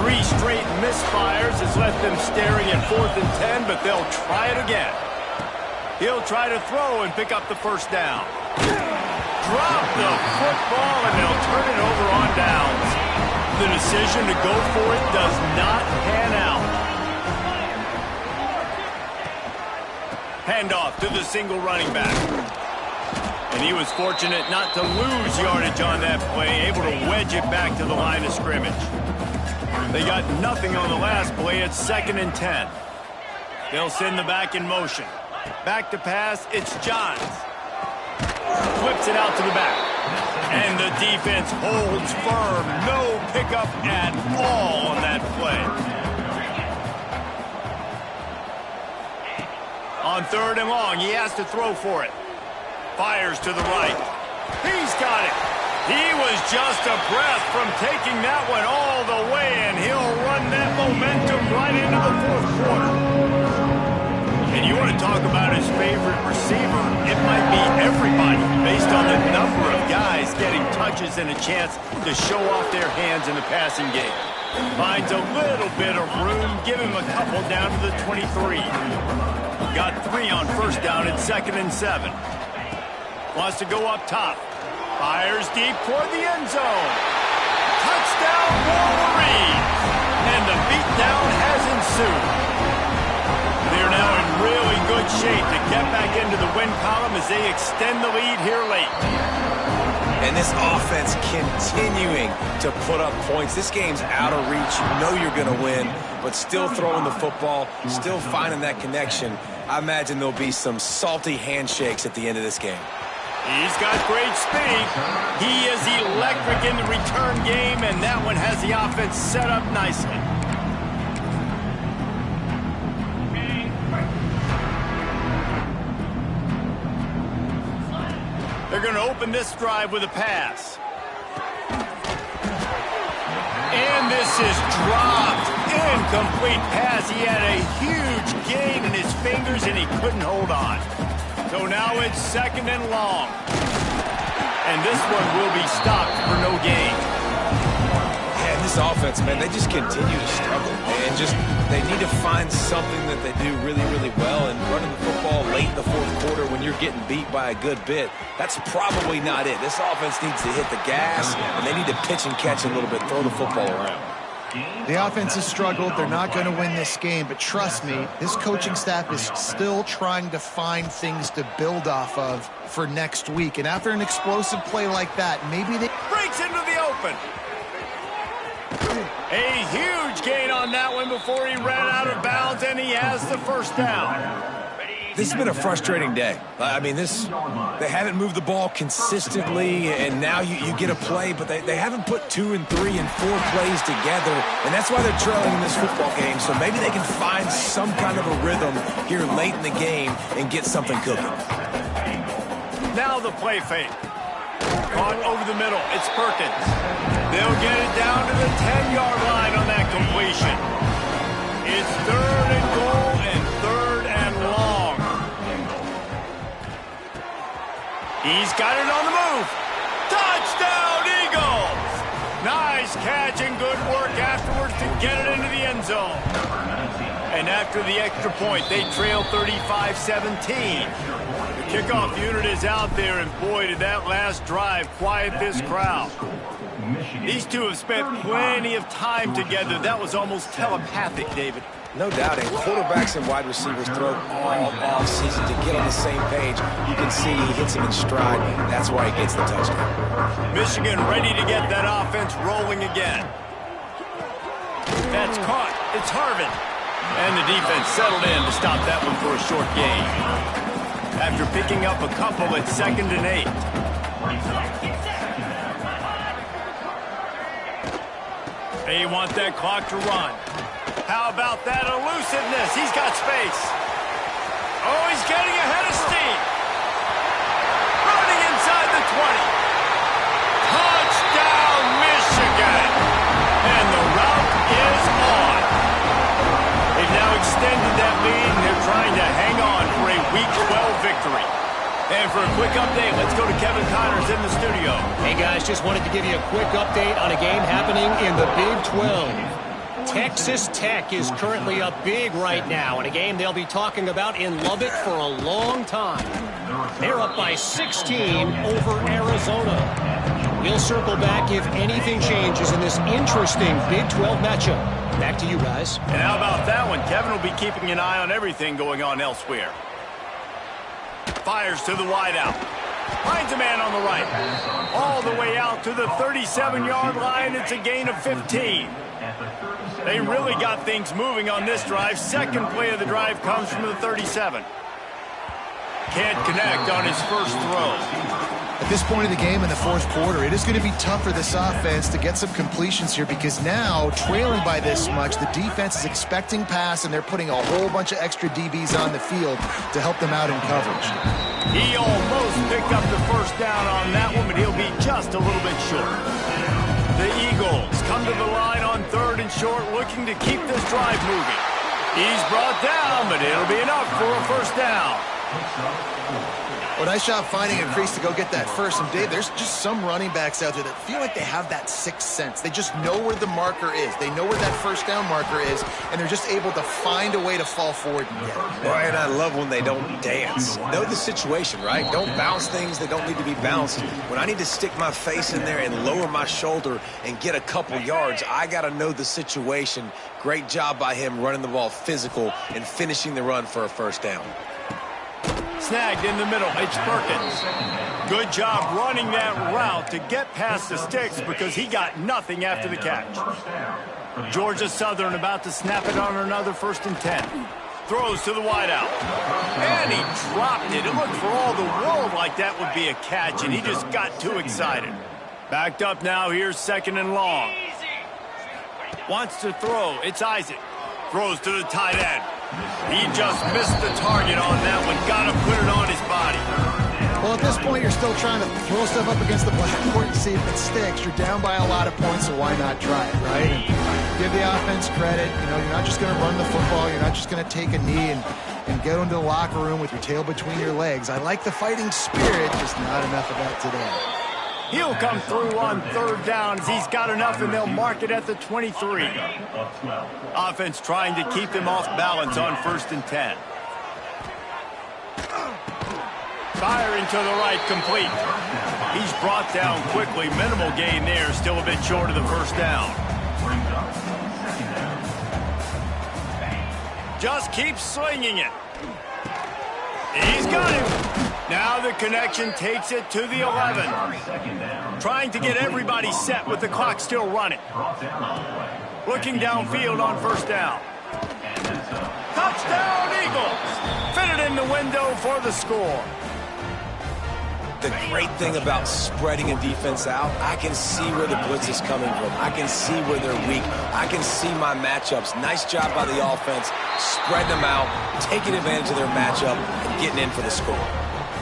3 straight misfires has left them staring at 4th and 10, but they'll try it again. He'll try to throw and pick up the first down. Drop the football, and they'll turn it over on downs. The decision to go for it does not pan out. Handoff to the single running back. And he was fortunate not to lose yardage on that play, able to wedge it back to the line of scrimmage. They got nothing on the last play. It's 2nd and 10. They'll send the back in motion. Back to pass, it's Johns. Flips it out to the back. And the defense holds firm. No pickup at all on that play. On 3rd and long, he has to throw for it. Fires to the right. He's got it. He was just a breath from taking that one all the way, and he'll run that momentum right into the 4th quarter. And you want to talk about his favorite receiver, it might be everybody based on the number of guys getting touches and a chance to show off their hands in the passing game. Finds a little bit of room, give him a couple down to the 23. Got 3 on first down at 2nd and 7. Wants to go up top. Fires deep toward the end zone. Touchdown, Wolverines! And the beatdown has ensued. They're now in really good shape to get back into the win column as they extend the lead here late. And this offense continuing to put up points. This game's out of reach. You know you're going to win, but still throwing the football, still finding that connection. I imagine there'll be some salty handshakes at the end of this game. He's got great speed. He is electric in the return game, and that one has the offense set up nicely. They're going to open this drive with a pass. And this is dropped. Incomplete pass. He had a huge gain in his fingers, and he couldn't hold on. So now it's 2nd and long. And this one will be stopped for no gain. Yeah, this offense, man, they just continue to struggle. And they need to find something that they do really, really well. And running the football late in the 4th quarter when you're getting beat by a good bit, that's probably not it. This offense needs to hit the gas, and they need to pitch and catch a little bit, throw the football around. The offense has struggled. They're not going to win this game, but trust me, this coaching staff is still trying to find things to build off of for next week. And after an explosive play like that, maybe they... Breaks into the open. A huge gain on that one before he ran out of bounds, and he has the first down. This has been a frustrating day. I mean, they haven't moved the ball consistently, and now you get a play, but they haven't put 2 and 3 and 4 plays together, and that's why they're trailing in this football game. So maybe they can find some kind of a rhythm here late in the game and get something cooking. Now the play fake. Caught over the middle. It's Perkins. They'll get it down to the 10-yard line on that completion. It's 3rd and goal and 3rd and long. He's got it on the move. Touchdown, Eagles! Nice catch and good work afterwards to get it into the end zone. And after the extra point, they trail 35-17. The kickoff unit is out there, and boy, did that last drive quiet this crowd. These two have spent plenty of time together. That was almost telepathic, David. No doubt, and quarterbacks and wide receivers throw all off season to get on the same page. You can see he hits him in stride. That's why he gets the touchdown. Michigan ready to get that offense rolling again. That's caught. It's Harvin. And the defense settled in to stop that one for a short gain. After picking up a couple at 2nd and 8. They want that clock to run. How about that elusiveness? He's got space. Oh, he's getting ahead of steam. Running inside the 20. Touchdown, Michigan. And the route is on. They've now extended that lead, and they're trying to hang on for a Week 12 victory. And for a quick update, let's go to Kevin Connors in the studio. Hey, guys, just wanted to give you a quick update on a game happening in the Big 12. Texas Tech is currently up big right now in a game they'll be talking about in Lubbock for a long time. They're up by 16 over Arizona. We'll circle back if anything changes in this interesting Big 12 matchup. Back to you guys. And how about that one? Kevin will be keeping an eye on everything going on elsewhere. Fires to the wideout. Finds a man on the right. All the way out to the 37-yard line. It's a gain of 15. They really got things moving on this drive. Second play of the drive comes from the 37. Can't connect on his first throw. At this point of the game in the fourth quarter, it is going to be tough for this offense to get some completions here because now, trailing by this much, the defense is expecting pass, and they're putting a whole bunch of extra DBs on the field to help them out in coverage. He almost picked up the first down on that one, but he'll be just a little bit short. The Eagles come to the line on 3rd and short, looking to keep this drive moving. He's brought down, but it'll be enough for a first down. Well, nice job finding a crease to go get that first. And, Dave, there's just some running backs out there that feel like they have that sixth sense. They just know where the marker is. They know where that first down marker is, and they're just able to find a way to fall forward and get it. Boy, and I love when they don't dance. Know the situation, right? Don't bounce things that don't need to be bounced. When I need to stick my face in there and lower my shoulder and get a couple yards, I got to know the situation. Great job by him running the ball physical and finishing the run for a first down. Snagged in the middle. It's Perkins. Good job running that route to get past the sticks because he got nothing after the catch. Georgia Southern about to snap it on another 1st and 10. Throws to the wideout. And he dropped it. It looked for all the world like that would be a catch, and he just got too excited. Backed up now. Here's 2nd and long. Wants to throw. It's Isaac. Throws to the tight end. He just missed the target on that one. Got to put it on his body. Well, at this point, you're still trying to throw stuff up against the blackboard and see if it sticks. You're down by a lot of points, so why not try it, right? And give the offense credit. You know, you're not just going to run the football. You're not just going to take a knee and go into the locker room with your tail between your legs. I like the fighting spirit, just not enough of that today. He'll come through on 3rd down as he's got enough, and they'll mark it at the 23. Offense trying to keep him off balance on 1st and 10. Firing to the right, complete. He's brought down quickly. Minimal gain there, still a bit short of the first down. Just keeps slinging it. He's got it. Now the connection takes it to the 11. Trying to get everybody set with the clock still running. Looking downfield on 1st down. Touchdown, Eagles! Fitted in the window for the score. The great thing about spreading a defense out, I can see where the blitz is coming from. I can see where they're weak. I can see my matchups. Nice job by the offense, spreading them out, taking advantage of their matchup, and getting in for the score.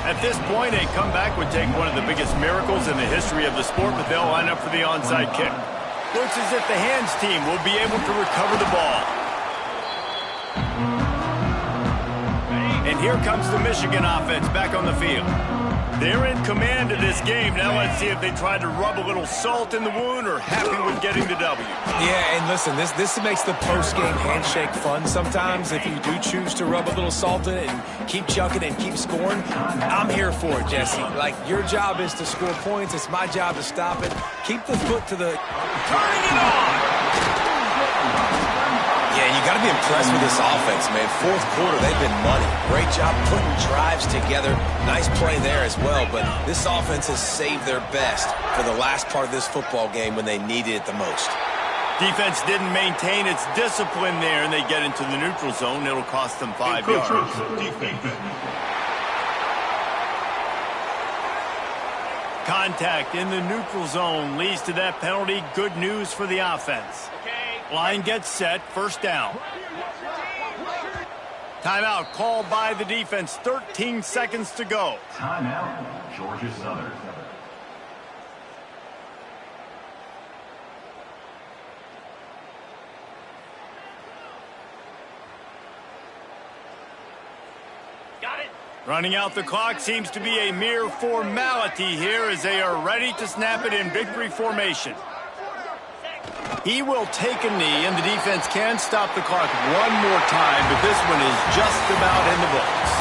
At this point, a comeback would take one of the biggest miracles in the history of the sport, but they'll line up for the onside kick. Looks as if the hands team will be able to recover the ball. And here comes the Michigan offense back on the field. They're in command of this game. Now let's see if they try to rub a little salt in the wound or happy with getting the W. Yeah, and listen, this makes the post-game handshake fun sometimes if you do choose to rub a little salt in it and keep chucking and keep scoring. I'm here for it, Jesse. Like, your job is to score points. It's my job to stop it. Keep the foot to the... Turning it on! Yeah, you got to be impressed with this offense, man. Fourth quarter, they've been money. Great job putting drives together. Nice play there as well, but this offense has saved their best for the last part of this football game when they needed it the most. Defense didn't maintain its discipline there, and they get into the neutral zone. It'll cost them 5 yards. Contact in the neutral zone leads to that penalty. Good news for the offense. Line gets set, first down. Timeout called by the defense, 13 seconds to go. Timeout, Georgia Southern. Running out the clock seems to be a mere formality here as they are ready to snap it in victory formation. He will take a knee, and the defense can stop the clock one more time, but this one is just about in the books.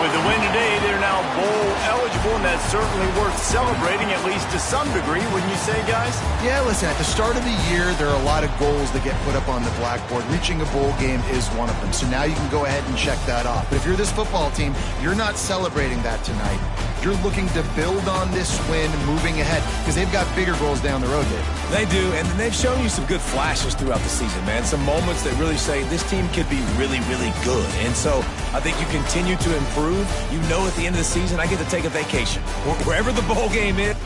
With the win today, they're now bowl eligible, and that's certainly worth celebrating, at least to some degree, wouldn't you say, guys? Yeah, listen, at the start of the year, there are a lot of goals that get put up on the blackboard. Reaching a bowl game is one of them, so now you can go ahead and check that off. But if you're this football team, you're not celebrating that tonight. You're looking to build on this win moving ahead because they've got bigger goals down the road, Dave. They do, and they've shown you some good flashes throughout the season, man. Some moments that really say this team could be really, really good. And so I think you continue to improve. You know at the end of the season, I get to take a vacation. Wherever the bowl game is.